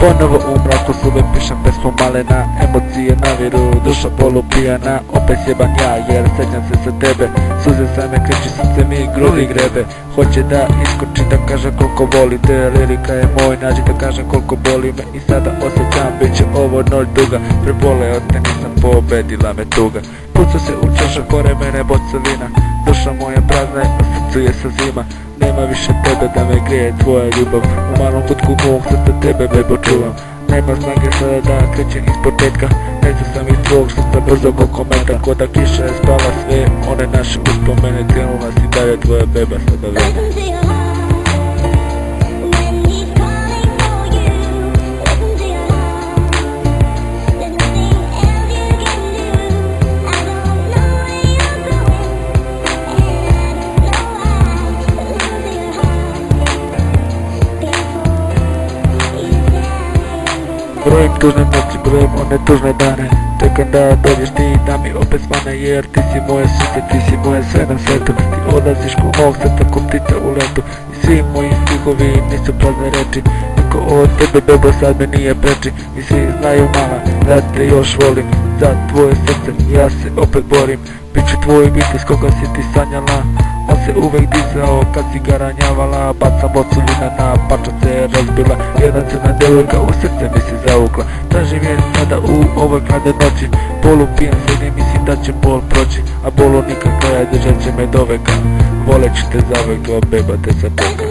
Ponovo u mraku slube pišem pesmu malena, emocije naviru, duša polupijana. Opet jeban ja jer sećam se sa tebe, suze same kreći, srce mi grudi grebe. Hoće da iskoči da kaže koliko voli te, lirika je moj nađi da kažem koliko boli me. I sada osjećam bit će ovo noć duga, preboleo te nisam, pobedila me tuga. Puca se u čaša, kore mene bocovina, duša moja prazna je, a srcu je sa zima. Nema više tebe da me grije tvoja ljubav, u malom kutku mog srca tebe bebo čuvam. Nema snage sada da krećem iz početka, neću sam iz tvog srca brzo ko kometa. Ko da kiša je spala sve one naše uspomene, krenula si dalje tvoja beba sada vede. Brojim tužne noći, brojim one tužne dane, čekam da dođeš ti da mi opet svane, jer ti si moje srce, ti si moje sve na svetu. Ti odlaziš ko mog srca ko ptica u letu, i svi moji stihovi nisu prazne reči. Niko od tebe bebo sad me nije preči, i svi znaju mala da te još volim. Za tvoje srce ja se opet borim, bit ću tvoj vitez koga si ti sanjala. On se uvek dizao kad si ga ranjavala, bacam bocu vina na pača se razbila. Jedna crna devojka u srce mi se zaukla, tražim je sada u ovoj hladne noći. Bolu pijem se, ne mislim da će bol proći, a bolu nikakva je, držat će me do veka. Voleću te zavek, tvoja beba te sačeka.